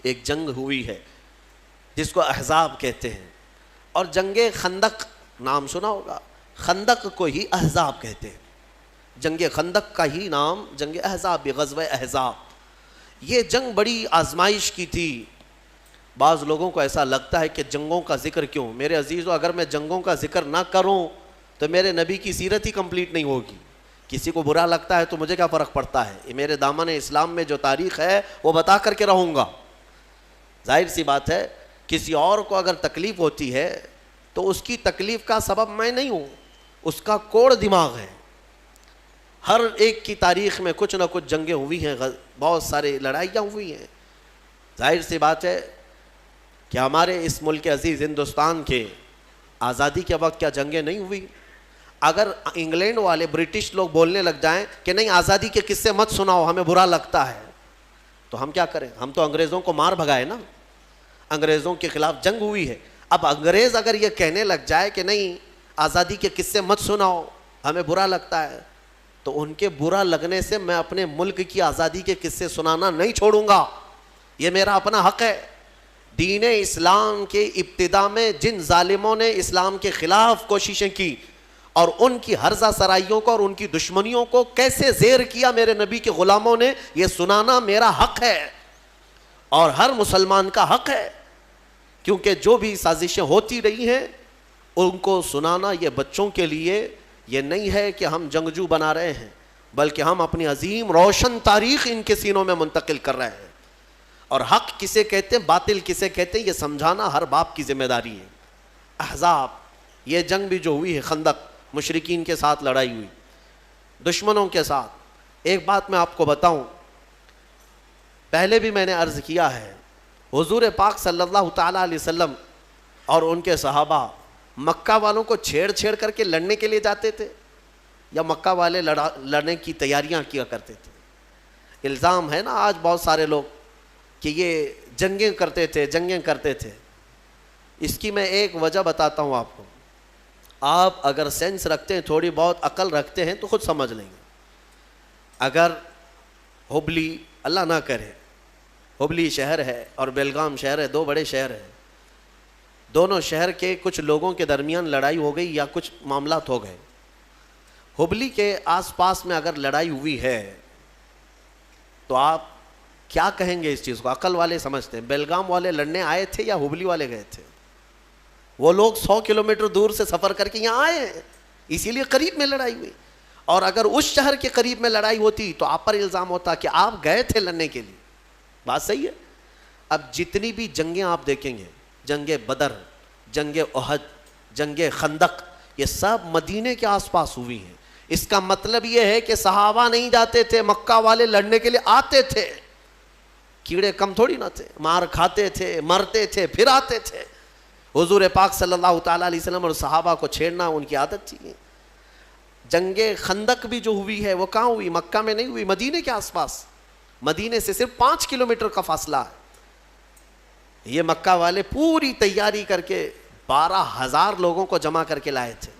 ایک جنگ ہوئی ہے جس کو احزاب کہتے ہیں، اور جنگ خندق نام سنا ہوگا، خندق کو ہی احزاب کہتے ہیں، جنگ خندق کا ہی نام جنگ احزاب بھی، غزوہ احزاب۔ یہ جنگ بڑی آزمائش کی تھی۔ بعض لوگوں کو ایسا لگتا ہے کہ جنگوں کا ذکر کیوں؟ میرے عزیزو، اگر میں جنگوں کا ذکر نہ کروں تو میرے نبی کی سیرت ہی کمپلیٹ نہیں ہوگی۔ کسی کو برا لگتا ہے تو مجھے کیا فرق پڑتا ہے، یہ میرے دامن اسلام میں جو تاریخ ہے وہ بتا کر کے رہوں گا۔ ظاہر سی بات ہے، کسی اور کو اگر تکلیف ہوتی ہے تو اس کی تکلیف کا سبب میں نہیں ہوں، اس کا کوڑ دماغ ہے۔ ہر ایک کی تاریخ میں کچھ نہ کچھ جنگیں ہوئی ہیں، بہت سارے لڑائیاں ہوئی ہیں۔ ظاہر سی بات ہے کہ ہمارے اس ملک عزیز ہندوستان کے آزادی کے وقت کیا جنگیں نہیں ہوئی؟ اگر انگلینڈ والے برٹش لوگ بولنے لگ جائیں کہ نہیں آزادی کے قصے مت سناؤ، ہمیں برا لگتا ہے، تو ہم کیا کریں؟ ہم تو انگریزوں کو مار بھگائے نا، انگریزوں کے خلاف جنگ ہوئی ہے۔ اب انگریز اگر یہ کہنے لگ جائے کہ نہیں آزادی کے قصے مت سناؤ، ہمیں برا لگتا ہے، تو ان کے برا لگنے سے میں اپنے ملک کی آزادی کے قصے سنانا نہیں چھوڑوں گا، یہ میرا اپنا حق ہے۔ دین اسلام کے ابتدا میں جن ظالموں نے اسلام کے خلاف کوششیں کی اور ان کی ہرزہ سرائیوں کو اور ان کی دشمنیوں کو کیسے زیر کیا میرے نبی کے غلاموں نے، یہ سنانا میرا حق ہے اور ہر مسلمان کا حق ہے، کیونکہ جو بھی سازشیں ہوتی رہی ہیں ان کو سنانا یہ بچوں کے لیے یہ نہیں ہے کہ ہم جنگجو بنا رہے ہیں، بلکہ ہم اپنی عظیم روشن تاریخ ان کے سینوں میں منتقل کر رہے ہیں۔ اور حق کسے کہتے ہیں، باطل کسے کہتے ہیں، یہ سمجھانا ہر باپ کی ذمہ داری ہے۔ احزاب، یہ جنگ بھی جو ہوئی ہے، خندق، مشرکین کے ساتھ لڑائی ہوئی، دشمنوں کے ساتھ۔ ایک بات میں آپ کو بتاؤں، پہلے بھی میں نے عرض کیا ہے، حضور پاک صلی اللہ تعالیٰ علیہ وسلم اور ان کے صحابہ مکہ والوں کو چھیڑ چھیڑ کر کے لڑنے کے لیے جاتے تھے، یا مکہ والے لڑنے کی تیاریاں کیا کرتے تھے؟ الزام ہے نا آج بہت سارے لوگ کہ یہ جنگیں کرتے تھے۔ اس کی میں ایک وجہ بتاتا ہوں آپ کو، آپ اگر سینس رکھتے ہیں، تھوڑی بہت عقل رکھتے ہیں تو خود سمجھ لیں گے۔ اگر ہبلی، اللہ نہ کرے، ہبلی شہر ہے اور بیلگام شہر ہے، دو بڑے شہر ہیں، دونوں شہر کے کچھ لوگوں کے درمیان لڑائی ہو گئی یا کچھ معاملات ہو گئے، ہبلی کے آس پاس میں اگر لڑائی ہوئی ہے تو آپ کیا کہیں گے اس چیز کو؟ عقل والے سمجھتے ہیں بیلگام والے لڑنے آئے تھے یا ہبلی والے گئے تھے؟ وہ لوگ 100 کلومیٹر دور سے سفر کر کے یہاں آئے ہیں، اسی لیے قریب میں لڑائی ہوئی۔ اور اگر اس شہر کے قریب میں لڑائی ہوتی تو آپ پر الزام ہوتا کہ آپ گئے تھے لڑنے کے لیے۔ بات صحیح ہے۔ اب جتنی بھی جنگیں آپ دیکھیں گے، جنگ بدر، جنگ احد، جنگ خندق، یہ سب مدینے کے آس پاس ہوئی ہیں۔ اس کا مطلب یہ ہے کہ صحابہ نہیں جاتے تھے، مکہ والے لڑنے کے لیے آتے تھے، کیڑے کم تھوڑی نہ تھے، مار کھاتے تھے، مرتے تھے، پھر آتے تھے۔ حضور پاک صلی اللہ تعالیٰ علیہ وسلم اور صحابہ کو چھیڑنا ان کی عادت تھی۔ جنگ خندق بھی جو ہوئی ہے وہ کہاں ہوئی؟ مکہ میں نہیں ہوئی، مدینے کے آس پاس، مدینے سے صرف 5 کلومیٹر کا فاصلہ ہے۔ یہ مکہ والے پوری تیاری کر کے 12,000 لوگوں کو جمع کر کے لائے تھے،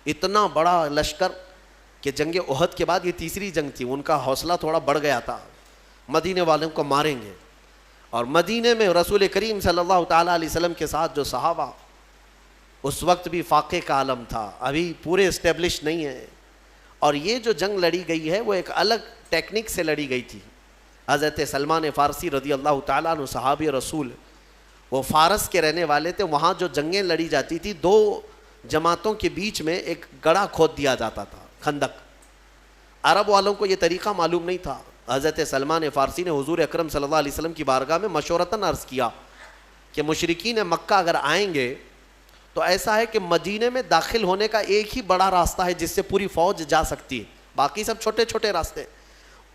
اتنا بڑا لشکر کہ جنگ احد کے بعد یہ تیسری جنگ تھی، ان کا حوصلہ تھوڑا بڑھ گیا تھا، مدینے والوں کو ماریں گے۔ اور مدینے میں رسول کریم صلی اللہ تعالیٰ علیہ وسلم کے ساتھ جو صحابہ، اس وقت بھی فاقے کا عالم تھا، ابھی پورے اسٹیبلش نہیں ہے۔ اور یہ جو جنگ لڑی گئی ہے وہ ایک الگ ٹیکنیک سے لڑی گئی تھی۔ حضرت سلمان فارسی رضی اللہ تعالیٰ عنہ، صحابی رسول، وہ فارس کے رہنے والے تھے۔ وہاں جو جنگیں لڑی جاتی تھی، 2 جماعتوں کے بیچ میں ایک گڑھا کھود دیا جاتا تھا، خندق۔ عرب والوں کو یہ طریقہ معلوم نہیں تھا۔ حضرت سلمان فارسی نے حضور اکرم صلی اللہ علیہ وسلم کی بارگاہ میں مشورتاً عرض کیا کہ مشرکین مکہ اگر آئیں گے تو ایسا ہے کہ مدینے میں داخل ہونے کا ایک ہی بڑا راستہ ہے جس سے پوری فوج جا سکتی ہے، باقی سب چھوٹے چھوٹے راستے۔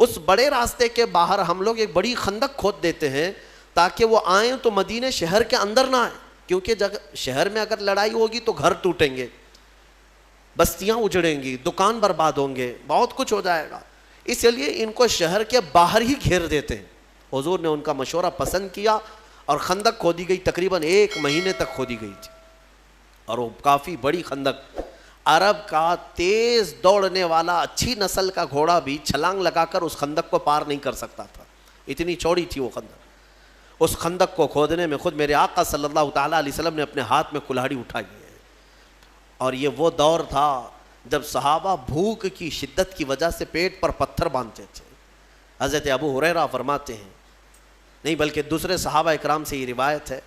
اس بڑے راستے کے باہر ہم لوگ ایک بڑی خندق کھود دیتے ہیں تاکہ وہ آئیں تو مدینے شہر کے اندر نہ آئیں، کیونکہ شہر میں اگر لڑائی ہوگی تو گھر ٹوٹیں گے، بستیاں اجڑیں گی، دکان برباد ہوں گے، بہت کچھ ہو جائے گا، اس لیے ان کو شہر کے باہر ہی گھیر دیتے ہیں۔ حضور نے ان کا مشورہ پسند کیا اور خندق کھودی گئی، تقریباً 1 مہینے تک کھودی گئی تھی، اور وہ کافی بڑی خندق۔ عرب کا تیز دوڑنے والا اچھی نسل کا گھوڑا بھی چھلانگ لگا کر اس خندق کو پار نہیں کر سکتا تھا، اتنی چوڑی تھی وہ خندق۔ اس خندق کو کھودنے میں خود میرے آقا صلی اللہ تعالیٰ علیہ وسلم نے اپنے ہاتھ میں کلہاڑی اٹھائی ہے. اور یہ وہ دور تھا جب صحابہ بھوک کی شدت کی وجہ سے پیٹ پر پتھر باندھتے تھے. حضرت ابو ہریرہ فرماتے ہیں, نہیں بلکہ دوسرے صحابہ اکرام سے یہ روایت ہے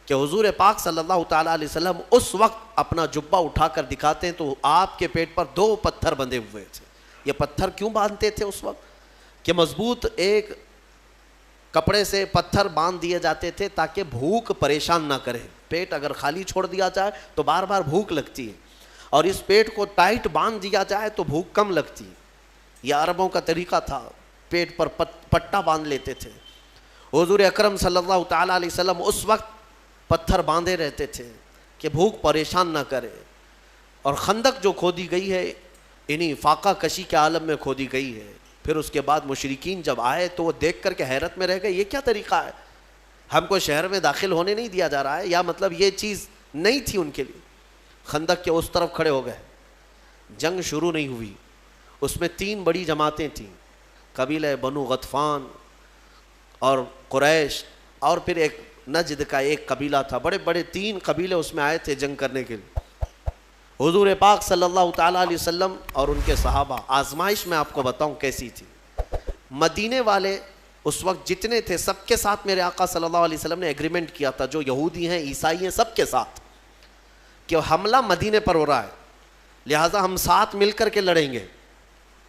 کہ حضور پاک صلی اللہ تعالیٰ علیہ وسلم اس وقت اپنا جبہ اٹھا کر دکھاتے ہیں تو آپ کے پیٹ پر 2 پتھر بندھے ہوئے تھے. یہ پتھر کیوں باندھتے تھے اس وقت؟ کہ مضبوط ایک کپڑے سے پتھر باندھ دیے جاتے تھے تاکہ بھوک پریشان نہ کرے. پیٹ اگر خالی چھوڑ دیا جائے تو بار بار بھوک لگتی ہے, اور اس پیٹ کو ٹائٹ باندھ دیا جائے تو بھوک کم لگتی ہے. یہ عربوں کا طریقہ تھا, پیٹ پر پٹا باندھ لیتے تھے. حضور اکرم صلی اللہ تعالیٰ علیہ وسلم اس وقت پتھر باندھے رہتے تھے کہ بھوک پریشان نہ کرے. اور خندق جو کھودی گئی ہے انہی فاقہ کشی کے عالم میں کھودی گئی ہے. پھر اس کے بعد مشرکین جب آئے تو وہ دیکھ کر کے حیرت میں رہ گئے, یہ کیا طریقہ ہے, ہم کو شہر میں داخل ہونے نہیں دیا جا رہا ہے, یا مطلب یہ چیز نہیں تھی ان کے لیے. خندق کے اس طرف کھڑے ہو گئے. جنگ شروع نہیں ہوئی, اس میں 3 بڑی جماعتیں تھیں, قبیلہ بنو غطفان اور قریش, اور پھر ایک نجد کا ایک قبیلہ تھا. بڑے بڑے 3 قبیلے اس میں آئے تھے جنگ کرنے کے لیے. حضور پاک صلی اللہ تعالیٰ علیہ وسلم اور ان کے صحابہ, آزمائش میں آپ کو بتاؤں کیسی تھی. مدینے والے اس وقت جتنے تھے سب کے ساتھ میرے آقا صلی اللہ علیہ وسلم نے ایگریمنٹ کیا تھا, جو یہودی ہیں عیسائی ہیں سب کے ساتھ, کہ حملہ مدینے پر ہو رہا ہے, لہٰذا ہم ساتھ مل کر کے لڑیں گے,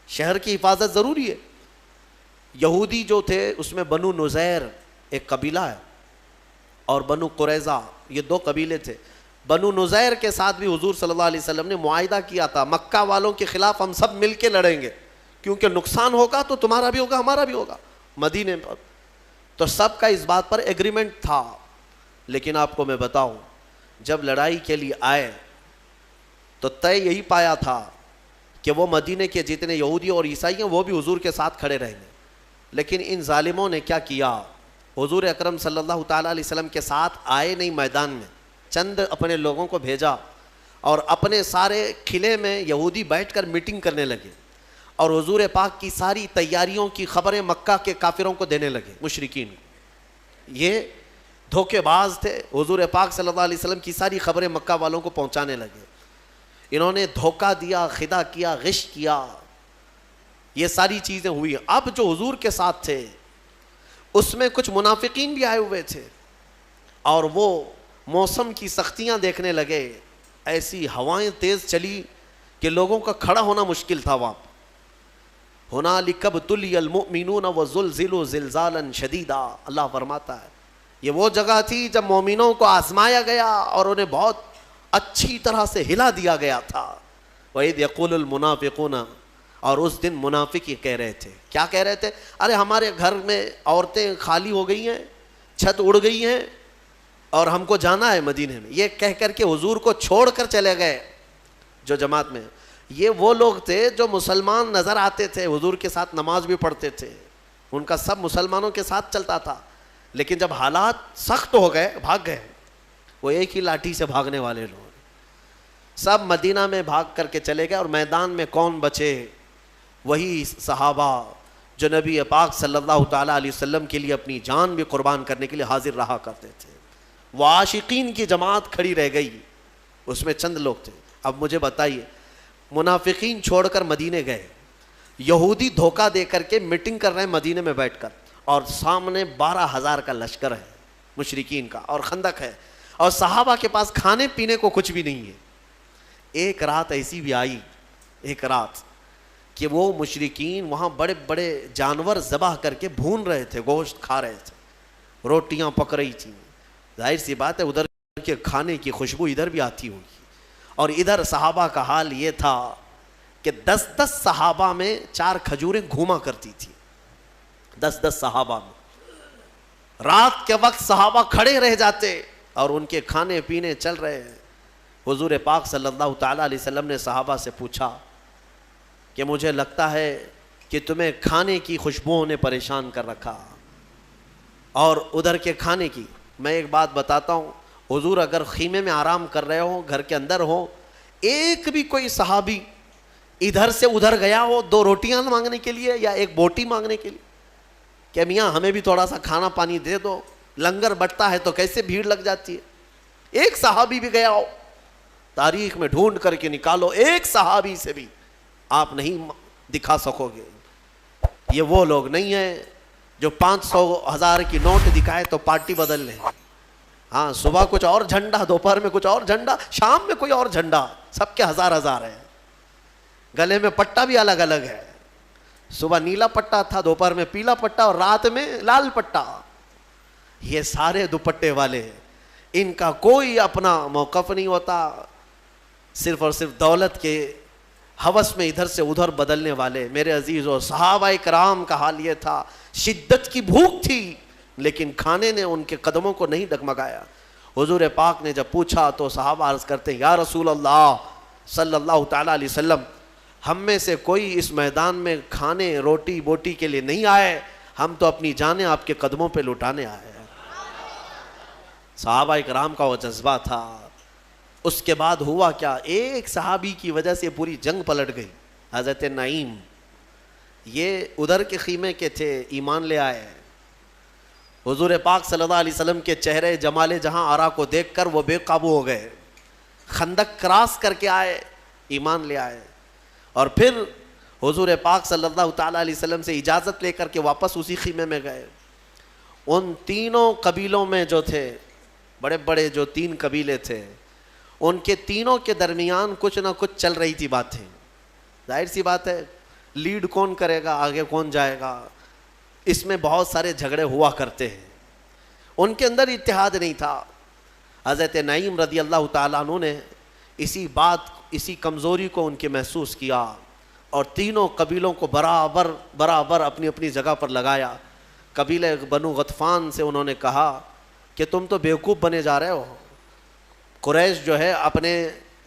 شہر کی حفاظت ضروری ہے. یہودی جو تھے اس میں بنو نذیر ایک قبیلہ ہے اور بنو قریظہ, یہ 2 قبیلے تھے. بنو نذیر کے ساتھ بھی حضور صلی اللہ علیہ وسلم نے معاہدہ کیا تھا, مکہ والوں کے خلاف ہم سب مل کے لڑیں گے, کیونکہ نقصان ہوگا تو تمہارا بھی ہوگا ہمارا بھی ہوگا مدینے پر. تو سب کا اس بات پر ایگریمنٹ تھا. لیکن آپ کو میں بتاؤں, جب لڑائی کے لیے آئے تو طے یہی پایا تھا کہ وہ مدینے کے جتنے یہودی اور عیسائی ہیں وہ بھی حضور کے ساتھ کھڑے رہیں گے. لیکن ان ظالموں نے کیا کیا, حضور اکرم صلی اللہ تعالیٰ علیہ وسلم کے ساتھ آئے نہیں میدان میں, چند اپنے لوگوں کو بھیجا اور اپنے سارے قلعے میں یہودی بیٹھ کر میٹنگ کرنے لگے, اور حضور پاک کی ساری تیاریوں کی خبریں مکہ کے کافروں کو دینے لگے, مشرکین کو. یہ دھوکے باز تھے, حضور پاک صلی اللہ علیہ وسلم کی ساری خبریں مکہ والوں کو پہنچانے لگے. انہوں نے دھوکہ دیا, خدا کیا, غش کیا, یہ ساری چیزیں ہوئی. اب جو حضور کے ساتھ تھے اس میں کچھ منافقین بھی آئے ہوئے تھے, اور وہ موسم کی سختیاں دیکھنے لگے. ایسی ہوائیں تیز چلی کہ لوگوں کا کھڑا ہونا مشکل تھا وہاں. ہنالک ابتلی المؤمنون وزلزلوا زلزالا شدیدا, اللہ فرماتا ہے یہ وہ جگہ تھی جب مومنوں کو آزمایا گیا اور انہیں بہت اچھی طرح سے ہلا دیا گیا تھا. وَإِذْ يَقُولُ الْمُنَافِقُونَ, اور اس دن منافق یہ کہہ رہے تھے, کیا کہہ رہے تھے, ارے ہمارے گھر میں عورتیں خالی ہو گئی ہیں, چھت اڑ گئی ہیں, اور ہم کو جانا ہے مدینے میں. یہ کہہ کر کے حضور کو چھوڑ کر چلے گئے. جو جماعت میں یہ وہ لوگ تھے جو مسلمان نظر آتے تھے, حضور کے ساتھ نماز بھی پڑھتے تھے, ان کا سب مسلمانوں کے ساتھ چلتا تھا, لیکن جب حالات سخت ہو گئے بھاگ گئے. وہ ایک ہی لاٹھی سے بھاگنے والے لوگ سب مدینہ میں بھاگ کر کے چلے گئے. اور میدان میں کون بچے, وہی صحابہ جو نبی پاک صلی اللہ تعالیٰ علیہ وسلم کے لیے اپنی جان بھی قربان کرنے کے لیے حاضر رہا کرتے تھے. وہ عاشقین کی جماعت کھڑی رہ گئی, اس میں چند لوگ تھے. اب مجھے بتائیے, منافقین چھوڑ کر مدینے گئے, یہودی دھوکہ دے کر کے میٹنگ کر رہے ہیں مدینے میں بیٹھ کر, اور سامنے 12,000 کا لشکر ہے مشرکین کا, اور خندق ہے, اور صحابہ کے پاس کھانے پینے کو کچھ بھی نہیں ہے. ایک رات ایسی بھی آئی, ایک رات کہ وہ مشرکین وہاں بڑے بڑے جانور ذبح کر کے بھون رہے تھے, گوشت کھا رہے تھے, روٹیاں پک رہی تھیں. ظاہر سی بات ہے ادھر کے کھانے کی خوشبو ادھر بھی آتی ہوگی. اور ادھر صحابہ کا حال یہ تھا کہ 10 صحابہ میں 4 کھجوریں گھوما کرتی تھی. 10 صحابہ میں رات کے وقت صحابہ کھڑے رہ جاتے اور ان کے کھانے پینے چل رہے ہیں. حضور پاک صلی اللہ تعالیٰ علیہ وسلم نے صحابہ سے پوچھا کہ مجھے لگتا ہے کہ تمہیں کھانے کی خوشبوؤں نے پریشان کر رکھا, اور ادھر کے کھانے کی. میں ایک بات بتاتا ہوں, حضور اگر خیمے میں آرام کر رہے ہوں, گھر کے اندر ہوں, ایک بھی کوئی صحابی ادھر سے ادھر گیا ہو 2 روٹیاں مانگنے کے لیے یا 1 بوٹی مانگنے کے لیے کہ میاں ہمیں بھی تھوڑا سا کھانا پانی دے دو, لنگر بٹتا ہے تو کیسے بھیڑ لگ جاتی ہے. ایک صحابی بھی گیا ہو, تاریخ میں ڈھونڈ کر کے نکالو, ایک صحابی سے بھی آپ نہیں دکھا سکو گے. یہ وہ لوگ نہیں ہیں جو 500,000 کی نوٹ دکھائے تو پارٹی بدل لیں. ہاں, صبح کچھ اور جھنڈا, دوپہر میں کچھ اور جھنڈا, شام میں کوئی اور جھنڈا, سب کے 1000 ہیں. گلے میں پٹا بھی الگ الگ ہے, صبح نیلا پٹا تھا, دوپہر میں پیلا پٹا اور رات میں لال پٹا. یہ سارے دوپٹے والے, ان کا کوئی اپنا موقف نہیں ہوتا, صرف اور صرف دولت کے ہوس میں ادھر سے ادھر بدلنے والے. میرے عزیزو, صحابہ کرام کا حال یہ تھا, شدت کی بھوک تھی لیکن کھانے نے ان کے قدموں کو نہیں ڈگمگایا. حضور پاک نے جب پوچھا تو صحابہ عرض کرتے ہیں, یا رسول اللہ صلی اللہ تعالیٰ علیہ وسلم, ہم میں سے کوئی اس میدان میں کھانے روٹی بوٹی کے لیے نہیں آئے, ہم تو اپنی جانیں آپ کے قدموں پہ لٹانے آئے ہیں. صحابہ کرام کا وہ جذبہ تھا. اس کے بعد ہوا کیا, ایک صحابی کی وجہ سے پوری جنگ پلٹ گئی. حضرت نعیم, یہ ادھر کے خیمے کے تھے, ایمان لے آئے. حضور پاک صلی اللہ علیہ وسلم کے چہرے جمال جہاں آرا کو دیکھ کر وہ بے قابو ہو گئے. خندق کراس کر کے آئے, ایمان لے آئے, اور پھر حضور پاک صلی اللہ تعالیٰ علیہ وسلم سے اجازت لے کر کے واپس اسی خیمے میں گئے. ان تینوں قبیلوں میں جو تھے, بڑے بڑے جو 3 قبیلے تھے, ان کے تینوں کے درمیان کچھ نہ کچھ چل رہی تھی باتیں. ظاہر سی بات ہے, لیڈ کون کرے گا, آگے کون جائے گا, اس میں بہت سارے جھگڑے ہوا کرتے ہیں. ان کے اندر اتحاد نہیں تھا. حضرت نعیم رضی اللہ تعالیٰ عنہ نے اسی بات, اسی کمزوری کو ان کے محسوس کیا اور تینوں قبیلوں کو برابر برابر اپنی اپنی جگہ پر لگایا. قبیلہ بنو غطفان سے انہوں نے کہا کہ تم تو بیوقوف بنے جا رہے ہو, قریش جو ہے اپنے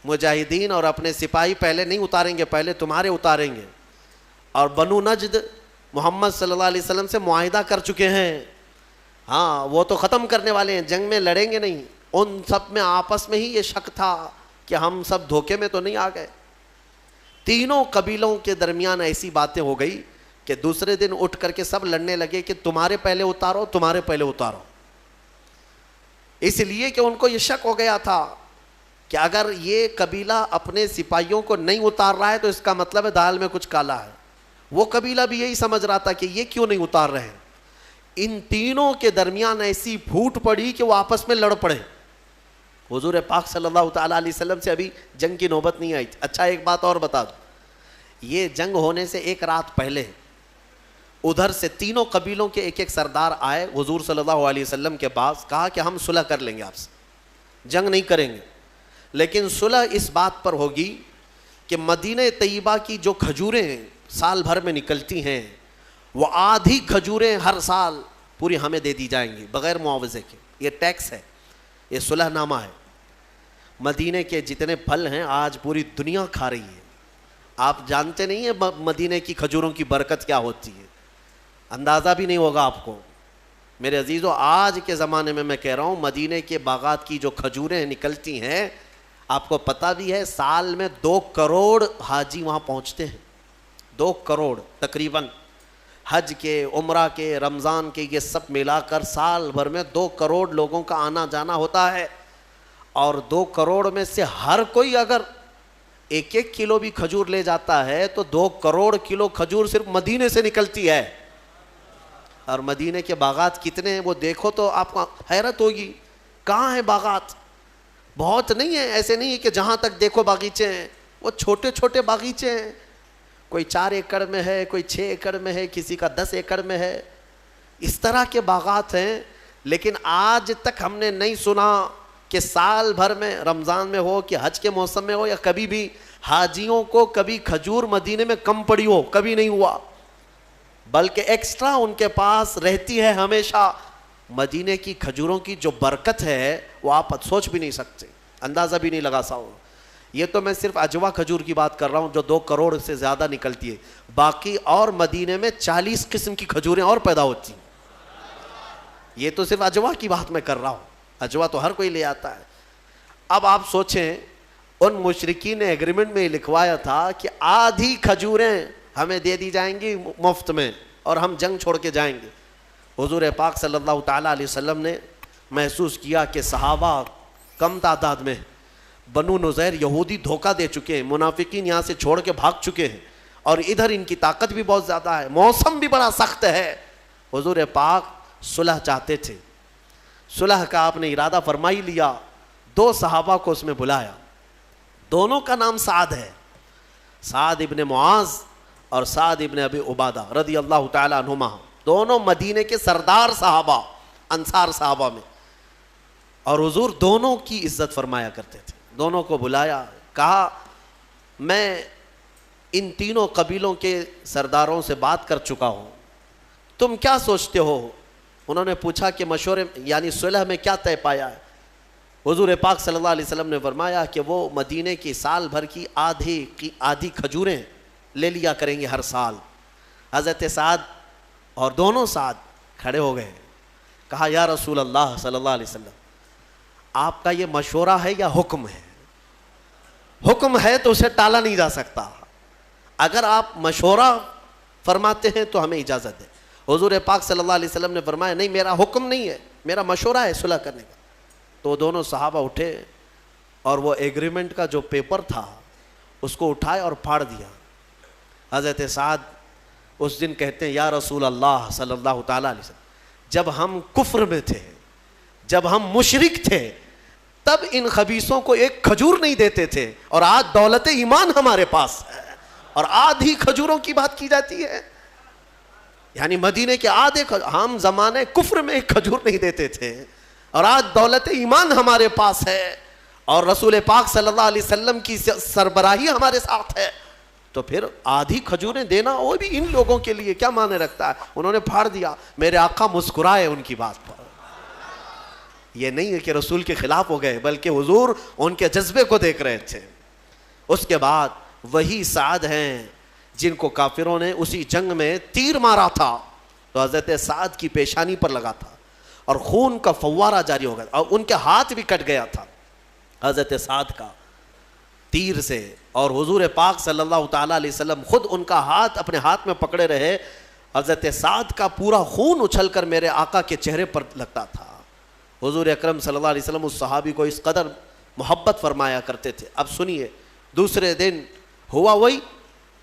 مجاہدین اور اپنے سپاہی پہلے نہیں اتاریں گے, پہلے تمہارے اتاریں گے. اور بنو نجد محمد صلی اللہ علیہ وسلم سے معاہدہ کر چکے ہیں, ہاں وہ تو ختم کرنے والے ہیں, جنگ میں لڑیں گے نہیں. ان سب میں آپس میں ہی یہ شک تھا کہ ہم سب دھوکے میں تو نہیں آ گئے. تینوں قبیلوں کے درمیان ایسی باتیں ہو گئی کہ دوسرے دن اٹھ کر کے سب لڑنے لگے کہ تمہارے پہلے اتارو, تمہارے پہلے اتارو. اس لیے کہ ان کو یہ شک ہو گیا تھا کہ اگر یہ قبیلہ اپنے سپاہیوں کو نہیں اتار رہا ہے تو اس کا مطلب ہے دال میں کچھ کالا ہے. وہ قبیلہ بھی یہی سمجھ رہا تھا کہ یہ کیوں نہیں اتار رہے ہیں. ان تینوں کے درمیان ایسی پھوٹ پڑی کہ وہ آپس میں لڑ پڑے. حضور پاک صلی اللہ تعالیٰ علیہ وسلم سے ابھی جنگ کی نوبت نہیں آئی. اچھا ایک بات اور بتا دوں, یہ جنگ ہونے سے ایک رات پہلے ادھر سے تینوں قبیلوں کے ایک ایک سردار آئے حضور صلی اللہ علیہ وسلم کے پاس, کہا کہ ہم صلح کر لیں گے آپ سے, جنگ نہیں کریں گے, لیکن صلح اس بات پر ہوگی کہ مدینہ طیبہ کی جو کھجوریں سال بھر میں نکلتی ہیں وہ آدھی کھجوریں ہر سال پوری ہمیں دے دی جائیں گی بغیر معاوضے کے. یہ ٹیکس ہے, یہ صلح نامہ ہے. مدینے کے جتنے پھل ہیں آج پوری دنیا کھا رہی ہے. آپ جانتے نہیں ہیں مدینے کی کھجوروں کی برکت کیا ہوتی ہے, اندازہ بھی نہیں ہوگا آپ کو. میرے عزیزو, آج کے زمانے میں میں کہہ رہا ہوں مدینے کے باغات کی جو کھجوریں نکلتی ہیں, آپ کو پتہ بھی ہے سال میں 2 کروڑ حاجی وہاں پہنچتے ہیں. 2 کروڑ تقریباً, حج کے, عمرہ کے, رمضان کے, یہ سب ملا کر سال بھر میں 2 کروڑ لوگوں کا آنا جانا ہوتا ہے. اور 2 کروڑ میں سے ہر کوئی اگر 1-1 کلو بھی کھجور لے جاتا ہے تو 2 کروڑ کلو کھجور صرف مدینے سے نکلتی ہے. اور مدینے کے باغات کتنے ہیں وہ دیکھو تو آپ کو حیرت ہوگی. کہاں ہیں باغات؟ بہت نہیں ہیں, ایسے نہیں ہے کہ جہاں تک دیکھو باغیچے ہیں, وہ چھوٹے چھوٹے باغیچے ہیں. کوئی 4 ایکڑ میں ہے, کوئی 6 ایکڑ میں ہے, کسی کا 10 ایکڑ میں ہے. اس طرح کے باغات ہیں. لیکن آج تک ہم نے نہیں سنا کہ سال بھر میں, رمضان میں ہو کہ حج کے موسم میں ہو یا کبھی بھی, حاجیوں کو کبھی کھجور مدینے میں کم پڑی ہو, کبھی نہیں ہوا. بلکہ ایکسٹرا ان کے پاس رہتی ہے ہمیشہ. مدینے کی کھجوروں کی جو برکت ہے وہ آپ سوچ بھی نہیں سکتے, اندازہ بھی نہیں لگا سکتے. یہ تو میں صرف اجوا کھجور کی بات کر رہا ہوں جو 2 کروڑ سے زیادہ نکلتی ہے. باقی اور مدینے میں 40 قسم کی کھجوریں اور پیدا ہوتی ہیں. یہ تو صرف اجوا کی بات میں کر رہا ہوں, اجوا تو ہر کوئی لے آتا ہے. اب آپ سوچیں ان مشرکین نے ایگریمنٹ میں لکھوایا تھا کہ آدھی کھجوریں ہمیں دے دی جائیں گی مفت میں اور ہم جنگ چھوڑ کے جائیں گے. حضور پاک صلی اللہ تعالیٰ علیہ وسلم نے محسوس کیا کہ صحابہ کم تعداد میں، بنو نذیر یہودی دھوکہ دے چکے ہیں، منافقین یہاں سے چھوڑ کے بھاگ چکے ہیں، اور ادھر ان کی طاقت بھی بہت زیادہ ہے، موسم بھی بڑا سخت ہے۔ حضور پاک صلح چاہتے تھے، صلح کا آپ نے ارادہ فرما ہی لیا۔ 2 صحابہ کو اس میں بلایا، دونوں کا نام سعد ہے، سعد ابن معاذ اور سعد ابن ابی عبادہ رضی اللہ تعالی عنہما، دونوں مدینے کے سردار صحابہ، انصار صحابہ میں، اور حضور دونوں کی عزت فرمایا کرتے تھے۔ دونوں کو بلایا، کہا میں ان تینوں قبیلوں کے سرداروں سے بات کر چکا ہوں، تم کیا سوچتے ہو؟ انہوں نے پوچھا کہ مشورے یعنی صلح میں کیا طے پایا ہے؟ حضور پاک صلی اللہ علیہ وسلم نے فرمایا کہ وہ مدینے کی سال بھر کی آدھی کھجوریں لے لیا کریں گے ہر سال۔ حضرت سعد اور دونوں سعد کھڑے ہو گئے، کہا یا رسول اللہ صلی اللہ علیہ وسلم، آپ کا یہ مشورہ ہے یا حکم ہے؟ حکم ہے تو اسے ٹالا نہیں جا سکتا، اگر آپ مشورہ فرماتے ہیں تو ہمیں اجازت ہے۔ حضور پاک صلی اللہ علیہ وسلم نے فرمایا نہیں، میرا حکم نہیں ہے، میرا مشورہ ہے صلح کرنے کا۔ تو دونوں صحابہ اٹھے اور وہ ایگریمنٹ کا جو پیپر تھا اس کو اٹھائے اور پھاڑ دیا۔ حضرت سعد اس دن کہتے ہیں یا رسول اللہ صلی اللہ تعالیٰ علیہ وسلم، جب ہم کفر میں تھے، جب ہم مشرک تھے، تب ان خبیثوں کو ایک کھجور نہیں دیتے تھے، اور آج دولت ایمان ہمارے پاس ہے اور آدھی کھجوروں کی بات کی جاتی ہے۔ یعنی مدینے کے آدھے ہم زمانے کفر میں ایک کھجور نہیں دیتے تھے، اور آج دولت ایمان ہمارے پاس ہے، اور رسول پاک صلی اللہ علیہ وسلم کی سربراہی ہمارے ساتھ ہے، تو پھر آدھی کھجوریں دینا وہ بھی ان لوگوں کے لیے کیا معنی رکھتا ہے؟ انہوں نے پھاڑ دیا۔ میرے آقا مسکرائے ان کی بات پر، یہ نہیں ہے کہ رسول کے خلاف ہو گئے، بلکہ حضور ان کے جذبے کو دیکھ رہے تھے۔ اس کے بعد وہی سعد ہیں جن کو کافروں نے اسی جنگ میں تیر مارا تھا، تو حضرت سعد کی پیشانی پر لگا تھا اور خون کا فوارہ جاری ہو گیا، اور ان کے ہاتھ بھی کٹ گیا تھا حضرت سعد کا تیر سے، اور حضور پاک صلی اللہ تعالیٰ علیہ وسلم خود ان کا ہاتھ اپنے ہاتھ میں پکڑے رہے۔ حضرت سعد کا پورا خون اچھل کر میرے آقا کے چہرے پر لگتا تھا۔ حضور اکرم صلی اللہ علیہ وسلم اس صحابی کو اس قدر محبت فرمایا کرتے تھے۔ اب سنیے، دوسرے دن ہوا وہی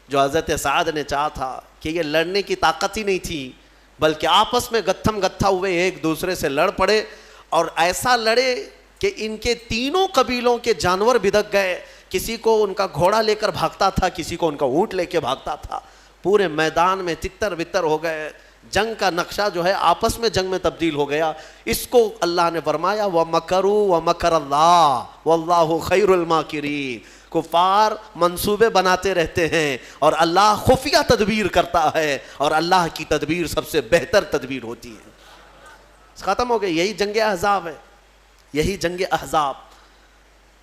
جو حضرت سعد نے چاہا تھا، کہ یہ لڑنے کی طاقت ہی نہیں تھی، بلکہ آپس میں گتھم گتھا ہوئے ایک دوسرے سے لڑ پڑے، اور ایسا لڑے کہ ان کے تینوں قبیلوں کے جانور بدک گئے۔ کسی کو ان کا گھوڑا لے کر بھاگتا تھا، کسی کو ان کا اونٹ لے کے بھاگتا تھا، پورے میدان میں تتر بتر ہو گئے۔ جنگ کا نقشہ جو ہے آپس میں جنگ میں تبدیل ہو گیا۔ اس کو اللہ نے فرمایا وَمَكَرُوا وَمَكَرَ اللَّهُ وَاللَّهُ خَيْرُ الْمَاكِرِينَ۔ کفار منصوبے بناتے رہتے ہیں اور اللہ خفیہ تدبیر کرتا ہے، اور اللہ کی تدبیر سب سے بہتر تدبیر ہوتی ہے۔ ختم ہو گئی، یہی جنگ احزاب ہے، یہی جنگ احزاب۔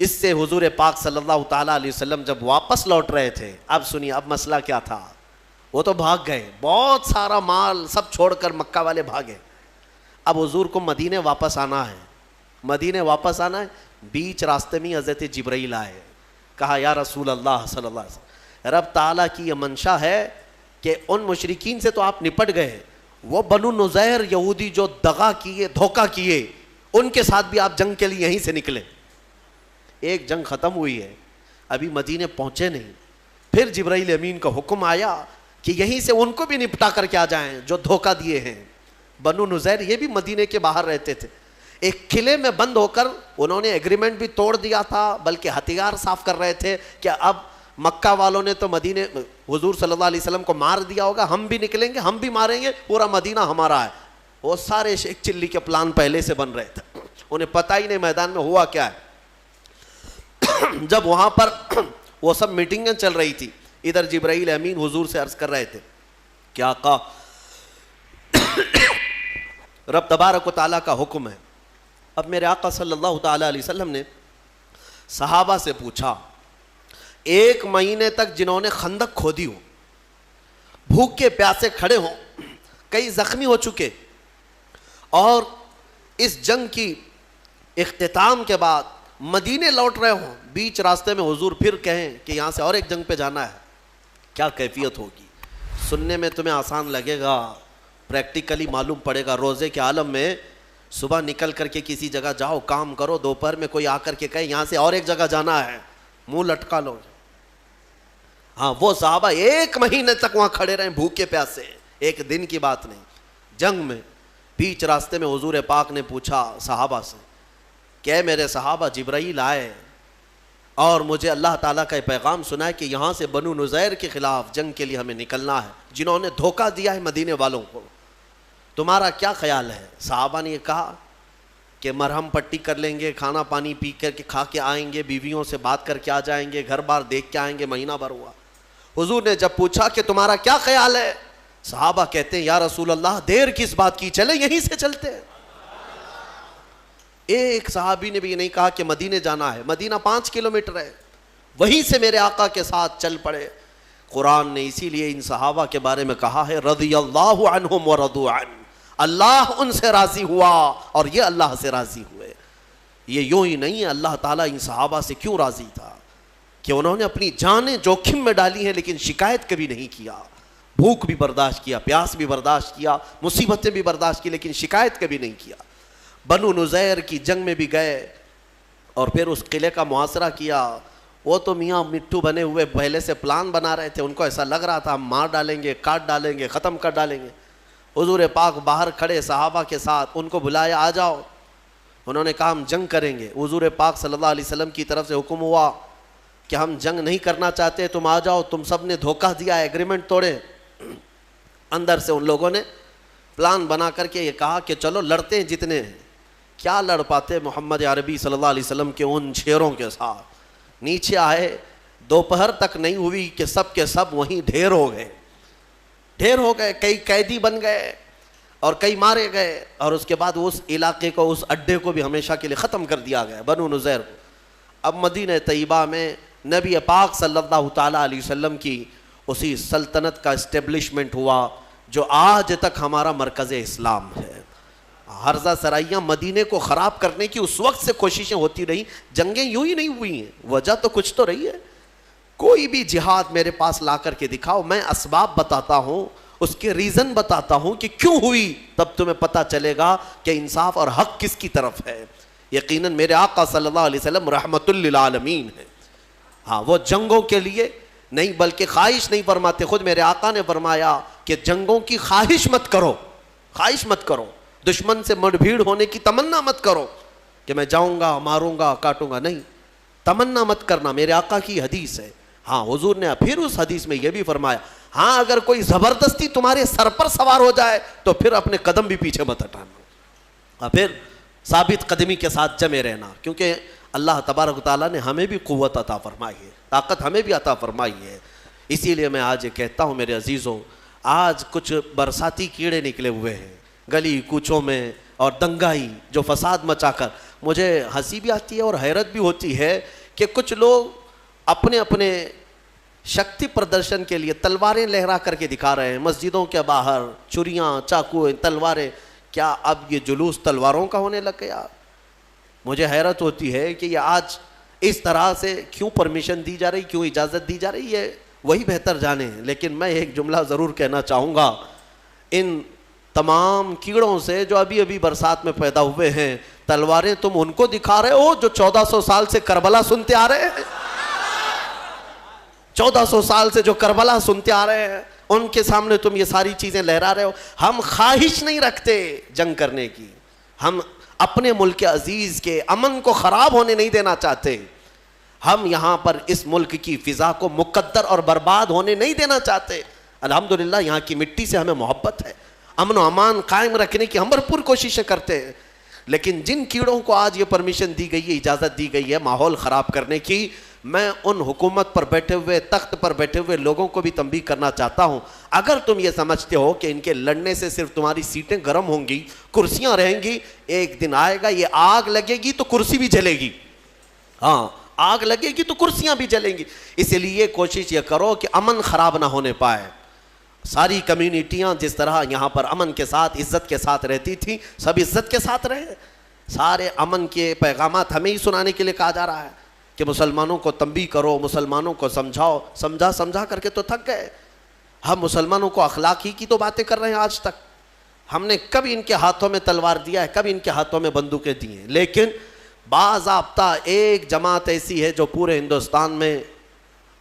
اس سے حضور پاک صلی اللہ تعالیٰ علیہ وسلم جب واپس لوٹ رہے تھے، اب سنیے اب مسئلہ کیا تھا۔ وہ تو بھاگ گئے، بہت سارا مال سب چھوڑ کر مکہ والے بھاگے۔ اب حضور کو مدینے واپس آنا ہے، مدینے واپس آنا ہے۔ بیچ راستے میں حضرت جبرائیل آئے، کہا یا رسول اللہ صلی اللہ علیہ وسلم، رب تعالیٰ کی یہ منشا ہے کہ ان مشرکین سے تو آپ نپٹ گئے، وہ بنو نذیر یہودی جو دغا کیے، دھوکہ کیے، ان کے ساتھ بھی آپ جنگ کے لیے یہیں سے نکلے۔ ایک جنگ ختم ہوئی ہے، ابھی مدینے پہنچے نہیں، پھر جبرائیل امین کا حکم آیا کہ یہیں سے ان کو بھی نپٹا کر کے آ جائیں جو دھوکہ دیے ہیں۔ بنو نذیر یہ بھی مدینے کے باہر رہتے تھے، ایک قلعے میں بند ہو کر انہوں نے ایگریمنٹ بھی توڑ دیا تھا، بلکہ ہتھیار صاف کر رہے تھے کہ اب مکہ والوں نے تو مدینے حضور صلی اللہ علیہ وسلم کو مار دیا ہوگا، ہم بھی نکلیں گے، ہم بھی ماریں گے، پورا مدینہ ہمارا ہے۔ وہ سارے شیخ چلی کے پلان پہلے سے بن رہے تھے، انہیں پتہ ہی نہیں میدان میں ہوا کیا ہے۔ جب وہاں پر وہ سب میٹنگیں چل رہی تھی، ادھر جبرائیل امین حضور سے عرض کر رہے تھے کہ آقا رب تبارک و تعالیٰ کا حکم ہے۔ اب میرے آقا صلی اللہ تعالیٰ علیہ وسلم نے صحابہ سے پوچھا، 1 مہینے تک جنہوں نے خندق کھودی ہو، بھوکے پیاسے کھڑے ہوں، کئی زخمی ہو چکے، اور اس جنگ کی اختتام کے بعد مدینے لوٹ رہے ہوں، بیچ راستے میں حضور پھر کہیں کہ یہاں سے اور ایک جنگ پہ جانا ہے، کیا کیفیت ہوگی؟ سننے میں تمہیں آسان لگے گا، پریکٹیکلی معلوم پڑے گا روزے کے عالم میں. صبح نکل کر کے کسی جگہ جاؤ, کام کرو, دوپہر میں کوئی آ کر کے کہے یہاں سے اور ایک جگہ جانا ہے, منہ لٹکا لو. ہاں وہ صحابہ 1 مہینے تک وہاں کھڑے رہے بھوکے پیاسے, ایک دن کی بات نہیں. جنگ میں بیچ راستے میں حضور پاک نے پوچھا صحابہ سے کہ میرے صحابہ, جبرائیل آئے اور مجھے اللہ تعالیٰ کا پیغام سنا ہے کہ یہاں سے بنو نذیر کے خلاف جنگ کے لیے ہمیں نکلنا ہے, جنہوں نے دھوکہ دیا ہے مدینے والوں کو, تمہارا کیا خیال ہے؟ صحابہ نے یہ کہا کہ مرہم پٹی کر لیں گے, کھانا پانی پی کر کے کھا کے آئیں گے, بیویوں سے بات کر کے آ جائیں گے, گھر بار دیکھ کے آئیں گے. مہینہ بھر ہوا. حضور نے جب پوچھا کہ تمہارا کیا خیال ہے, صحابہ کہتے ہیں یا رسول اللہ دیر کس بات کی, چلے یہیں سے چلتے ہیں. ایک صحابی نے بھی یہ نہیں کہا کہ مدینے جانا ہے, مدینہ 5 کلومیٹر ہے, وہیں سے میرے آقا کے ساتھ چل پڑے. قرآن نے اسی لیے ان صحابہ کے بارے میں کہا ہے رضی اللہ عنہم ورضوا عنہ, اللہ ان سے راضی ہوا اور یہ اللہ سے راضی ہوئے. یہ یوں ہی نہیں ہے, اللہ تعالیٰ ان صحابہ سے کیوں راضی تھا کہ انہوں نے اپنی جانیں جوخم میں ڈالی ہیں لیکن شکایت کبھی نہیں کیا. بھوک بھی برداشت کیا, پیاس بھی برداشت کیا, مصیبتیں بھی برداشت کی, لیکن شکایت کبھی نہیں کیا. بنو نذیر کی جنگ میں بھی گئے اور پھر اس قلعے کا محاصرہ کیا. وہ تو میاں مٹھو بنے ہوئے پہلے سے پلان بنا رہے تھے, ان کو ایسا لگ رہا تھا ہم مار ڈالیں گے, کاٹ ڈالیں گے, ختم کر ڈالیں گے. حضور پاک باہر کھڑے صحابہ کے ساتھ, ان کو بلایا آ جاؤ. انہوں نے کہا ہم جنگ کریں گے. حضور پاک صلی اللہ علیہ وسلم کی طرف سے حکم ہوا کہ ہم جنگ نہیں کرنا چاہتے, تم آ جاؤ, تم سب نے دھوکہ دیا, ایگریمنٹ توڑے. اندر سے ان لوگوں نے پلان بنا کر کے یہ کہا کہ چلو لڑتے ہیں جتنے ہیں. کیا لڑ پاتے محمد عربی صلی اللہ علیہ وسلم کے ان شیروں کے ساتھ. نیچے آئے, دوپہر تک نہیں ہوئی کہ سب کے سب وہیں ڈھیر ہو گئے. کئی قیدی بن گئے اور کئی مارے گئے, اور اس کے بعد اس علاقے کو, اس اڈے کو بھی ہمیشہ کے لیے ختم کر دیا گیا, بنو نذیر کو. اب مدینہ طیبہ میں نبی پاک صلی اللہ تعالیٰ علیہ وسلم کی اسی سلطنت کا اسٹیبلشمنٹ ہوا جو آج تک ہمارا مرکز اسلام ہے. حرزہ سرائیاں مدینے کو خراب کرنے کی اس وقت سے کوششیں ہوتی رہی, جنگیں یوں ہی نہیں ہوئی ہیں, وجہ تو کچھ تو رہی ہے. کوئی بھی جہاد میرے پاس لا کر کے دکھاؤ, میں اسباب بتاتا ہوں, اس کے ریزن بتاتا ہوں کہ کیوں ہوئی, تب تمہیں پتہ چلے گا کہ انصاف اور حق کس کی طرف ہے. یقیناً میرے آقا صلی اللہ علیہ وسلم رحمت للعالمین ہے. ہاں وہ جنگوں کے لیے نہیں بلکہ خواہش نہیں فرماتے. خود میرے آقا نے فرمایا کہ جنگوں کی خواہش مت کرو, دشمن سے مڑ بھیڑ ہونے کی تمنا مت کرو کہ میں جاؤں گا, ماروں گا, کاٹوں گا, نہیں, تمنا مت کرنا. میرے آقا کی حدیث ہے. ہاں حضور نے پھر اس حدیث میں یہ بھی فرمایا, ہاں اگر کوئی زبردستی تمہارے سر پر سوار ہو جائے تو پھر اپنے قدم بھی پیچھے مت ہٹانا, پھر ثابت قدمی کے ساتھ جمے رہنا, کیونکہ اللہ تبارک و تعالیٰ نے ہمیں بھی قوت عطا فرمائی ہے, طاقت ہمیں بھی عطا فرمائی ہے. اسی لیے میں آج یہ کہتا ہوں میرے عزیزوں, آج کچھ برساتی کیڑے نکلے ہوئے ہیں گلی کوچوں میں اور دنگائی جو فساد مچا کر, مجھے ہنسی بھی آتی ہے اور حیرت بھی ہوتی ہے کہ کچھ لوگ اپنے اپنے شکتی پردرشن کے لیے تلواریں لہرا کر کے دکھا رہے ہیں مسجدوں کے باہر, چھریاں, چاقو, تلواریں. کیا اب یہ جلوس تلواروں کا ہونے لگ گیا؟ مجھے حیرت ہوتی ہے کہ یہ آج اس طرح سے کیوں پرمیشن دی جا رہی, کیوں اجازت دی جا رہی ہے, وہی بہتر جانے ہیں. لیکن میں ایک جملہ ضرور کہنا چاہوں گا, ان تمام کیڑوں سے جو ابھی ابھی برسات میں پیدا ہوئے ہیں, تلواریں تم ان کو دکھا رہے ہو جو 1400 سال سے کربلا سنتے آ رہے ہیں. 1400 سال سے جو کربلا سنتے آ رہے ہیں, ان کے سامنے تم یہ ساری چیزیں لہرا رہے ہو. ہم خواہش نہیں رکھتے جنگ کرنے کی, ہم اپنے ملک عزیز کے امن کو خراب ہونے نہیں دینا چاہتے. ہم یہاں پر اس ملک کی فضا کو مقدر اور برباد ہونے نہیں دینا چاہتے. الحمدللہ یہاں کی مٹی سے ہمیں محبت ہے, امن و امان قائم رکھنے کی ہم بھرپور کوششیں کرتے ہیں. لیکن جن کیڑوں کو آج یہ پرمیشن دی گئی ہے, اجازت دی گئی ہے ماحول خراب کرنے کی, میں ان حکومت پر بیٹھے ہوئے, تخت پر بیٹھے ہوئے لوگوں کو بھی تنبیہ کرنا چاہتا ہوں. اگر تم یہ سمجھتے ہو کہ ان کے لڑنے سے صرف تمہاری سیٹیں گرم ہوں گی, کرسیاں رہیں گی, ایک دن آئے گا یہ آگ لگے گی تو کرسی بھی جلے گی. ہاں آگ لگے گی تو کرسیاں بھی جلیں گی. اسی لیے کوشش یہ کرو کہ امن خراب نہ ہونے پائے. ساری کمیونٹیاں جس طرح یہاں پر امن کے ساتھ, عزت کے ساتھ رہتی تھی, سب عزت کے ساتھ رہے. سارے امن کے پیغامات ہمیں ہی سنانے کے لیے کہا جا رہا ہے کہ مسلمانوں کو تنبیہ کرو, مسلمانوں کو سمجھاؤ. سمجھا کر کے تو تھک گئے. ہم مسلمانوں کو اخلاق ہی کی تو باتیں کر رہے ہیں آج تک. ہم نے کب ان کے ہاتھوں میں تلوار دیا ہے، کب ان کے ہاتھوں میں بندوقیں دی ہیں، لیکن باضابطہ ایک جماعت ایسی ہے جو پورے ہندوستان میں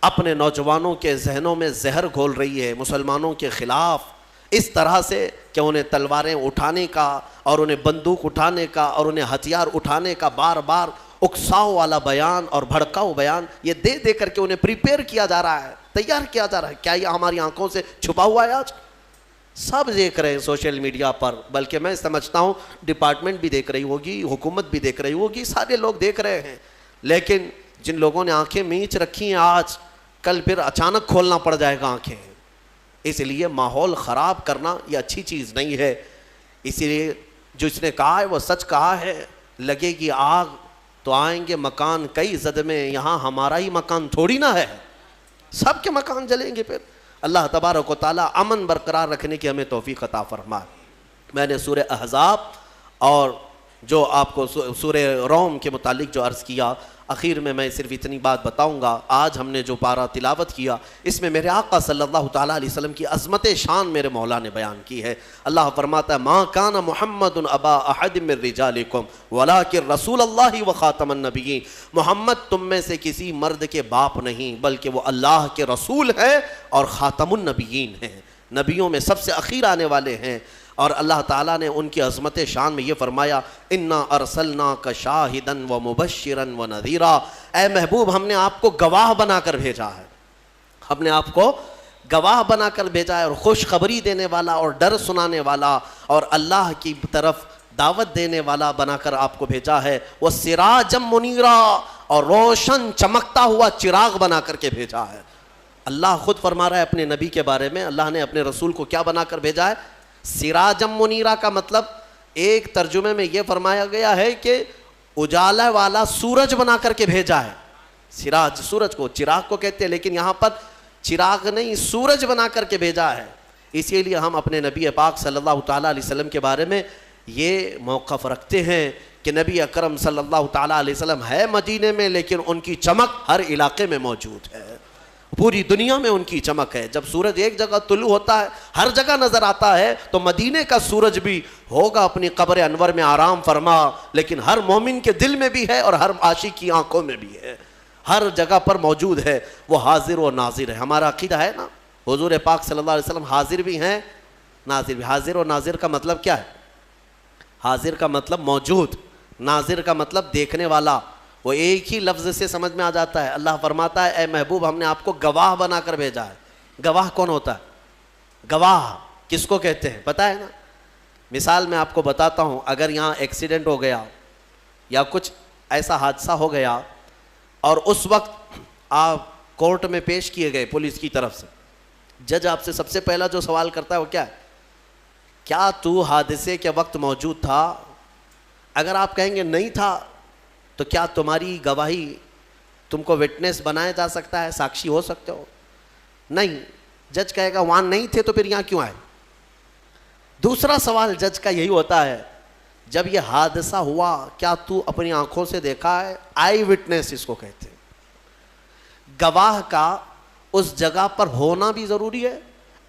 اپنے نوجوانوں کے ذہنوں میں زہر گھول رہی ہے مسلمانوں کے خلاف، اس طرح سے کہ انہیں تلواریں اٹھانے کا اور انہیں بندوق اٹھانے کا اور انہیں ہتھیار اٹھانے کا بار بار اکساؤ والا بیان اور بھڑکاؤ بیان یہ دے دے کر کے انہیں پریپیئر کیا جا رہا ہے، تیار کیا جا رہا ہے۔ کیا یہ ہماری آنکھوں سے چھپا ہوا ہے؟ آج سب دیکھ رہے ہیں سوشل میڈیا پر، بلکہ میں سمجھتا ہوں ڈپارٹمنٹ بھی دیکھ رہی ہوگی، حکومت بھی دیکھ رہی ہوگی، سارے لوگ دیکھ رہے ہیں، لیکن جن لوگوں نے آنکھیں میچ رکھی ہیں آج کل پھر اچانک کھولنا پڑ جائے گا آنکھیں، اس لیے ماحول خراب کرنا یہ اچھی چیز نہیں ہے۔ اسی لیے جو اس نے کہا ہے وہ سچ کہا ہے، لگے گی آگ تو آئیں گے مکان کئی زد میں، یہاں ہمارا ہی مکان تھوڑی نہ ہے، سب کے مکان جلیں گے۔ پھر اللہ تبارک و تعالیٰ امن برقرار رکھنے کی ہمیں توفیق عطا فرمائے۔ میں نے سورہ احزاب اور جو آپ کو سورہ روم کے متعلق جو عرض کیا، اخیر میں صرف اتنی بات بتاؤں گا، آج ہم نے جو پارہ تلاوت کیا اس میں میرے آقا صلی اللہ تعالیٰ علیہ وسلم کی عظمت شان میرے مولا نے بیان کی ہے۔ اللہ فرماتا ہے ما کان محمد ابا احد من رجالکم ولکن رسول اللہ و خاتم النبیین، محمد تم میں سے کسی مرد کے باپ نہیں بلکہ وہ اللہ کے رسول ہیں اور خاتم النبیین ہیں، نبیوں میں سب سے اخیر آنے والے ہیں۔ اور اللہ تعالیٰ نے ان کی عظمت شان میں یہ فرمایا انا ارسلناک شاہدا و مبشرا و نذیرا، اے محبوب ہم نے آپ کو گواہ بنا کر بھیجا ہے، ہم نے آپ کو گواہ بنا کر بھیجا ہے اور خوشخبری دینے والا اور ڈر سنانے والا اور اللہ کی طرف دعوت دینے والا بنا کر آپ کو بھیجا ہے، وہ سراجا منیرا، اور روشن چمکتا ہوا چراغ بنا کر کے بھیجا ہے۔ اللہ خود فرما رہا ہے اپنے نبی کے بارے میں، اللہ نے اپنے رسول کو کیا بنا کر بھیجا ہے؟ سراجم منیرا کا مطلب ایک ترجمے میں یہ فرمایا گیا ہے کہ اجالا والا سورج بنا کر کے بھیجا ہے۔ سراج سورج کو چراغ کو کہتے ہیں، لیکن یہاں پر چراغ نہیں سورج بنا کر کے بھیجا ہے۔ اسی لیے ہم اپنے نبی پاک صلی اللہ تعالیٰ علیہ وسلم کے بارے میں یہ موقف رکھتے ہیں کہ نبی اکرم صلی اللہ تعالیٰ علیہ وسلم ہے مدینے میں، لیکن ان کی چمک ہر علاقے میں موجود ہے، پوری دنیا میں ان کی چمک ہے۔ جب سورج ایک جگہ طلوع ہوتا ہے ہر جگہ نظر آتا ہے، تو مدینے کا سورج بھی ہوگا اپنی قبر انور میں آرام فرما، لیکن ہر مومن کے دل میں بھی ہے اور ہر عاشق کی آنکھوں میں بھی ہے، ہر جگہ پر موجود ہے، وہ حاضر و ناظر ہے۔ ہمارا عقیدہ ہے نا حضور پاک صلی اللہ علیہ وسلم حاضر بھی ہیں ناظر بھی۔ حاضر و ناظر کا مطلب کیا ہے؟ حاضر کا مطلب موجود، ناظر کا مطلب دیکھنے والا، وہ ایک ہی لفظ سے سمجھ میں آ جاتا ہے۔ اللہ فرماتا ہے اے محبوب ہم نے آپ کو گواہ بنا کر بھیجا ہے۔ گواہ کون ہوتا ہے؟ گواہ کس کو کہتے ہیں پتہ ہے نا؟ مثال میں آپ کو بتاتا ہوں، اگر یہاں ایکسیڈنٹ ہو گیا یا کچھ ایسا حادثہ ہو گیا اور اس وقت آپ کورٹ میں پیش کیے گئے پولیس کی طرف سے، جج آپ سے سب سے پہلا جو سوال کرتا ہے وہ کیا ہے؟ کیا تو حادثے کے وقت موجود تھا؟ اگر آپ کہیں گے نہیں تھا تو کیا تمہاری گواہی تم کو وٹنس بنایا جا سکتا ہے، ساکشی ہو سکتے ہو؟ نہیں، جج کہے گا وہاں نہیں تھے تو پھر یہاں کیوں آئے؟ دوسرا سوال جج کا یہی ہوتا ہے جب یہ حادثہ ہوا کیا تو اپنی آنکھوں سے دیکھا ہے؟ آئی وٹنس اس کو کہتے ہیں۔ گواہ کا اس جگہ پر ہونا بھی ضروری ہے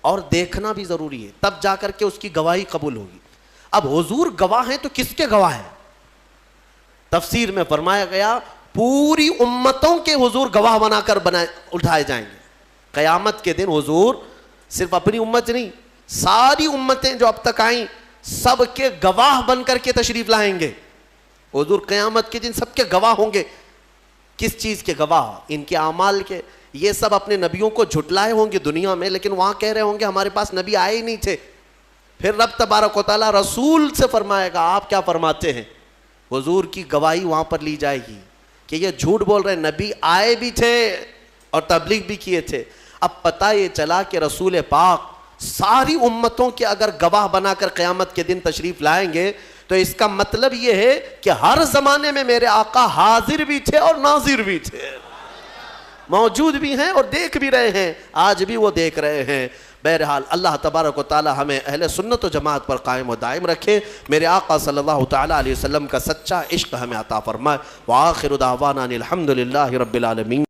اور دیکھنا بھی ضروری ہے، تب جا کر کے اس کی گواہی قبول ہوگی۔ اب حضور گواہ ہیں تو کس کے گواہ ہیں؟ تفسیر میں فرمایا گیا پوری امتوں کے حضور گواہ بنا کر اٹھائے جائیں گے قیامت کے دن۔ حضور صرف اپنی امت نہیں، ساری امتیں جو اب تک آئیں سب کے گواہ بن کر کے تشریف لائیں گے۔ حضور قیامت کے دن سب کے گواہ ہوں گے۔ کس چیز کے گواہ؟ ان کے اعمال کے۔ یہ سب اپنے نبیوں کو جھٹلائے ہوں گے دنیا میں، لیکن وہاں کہہ رہے ہوں گے ہمارے پاس نبی آئے ہی نہیں تھے۔ پھر رب تبارک و تعالیٰ رسول سے فرمائے گا آپ کیا فرماتے ہیں؟ حضور کی گواہی وہاں پر لی جائے گی کہ یہ جھوٹ بول رہے ہیں، نبی آئے بھی تھے اور تبلیغ بھی کیے تھے۔ اب پتہ یہ چلا کہ رسول پاک ساری امتوں کے اگر گواہ بنا کر قیامت کے دن تشریف لائیں گے تو اس کا مطلب یہ ہے کہ ہر زمانے میں میرے آقا حاضر بھی تھے اور ناظر بھی تھے، موجود بھی ہیں اور دیکھ بھی رہے ہیں، آج بھی وہ دیکھ رہے ہیں۔ بہرحال اللہ تبارک و تعالی ہمیں اہل سنت و جماعت پر قائم و دائم رکھے، میرے آقا صلی اللہ تعالیٰ علیہ وسلم کا سچا عشق ہمیں عطا فرمائے۔ وآخر دعوانا الحمد للہ رب العالمین۔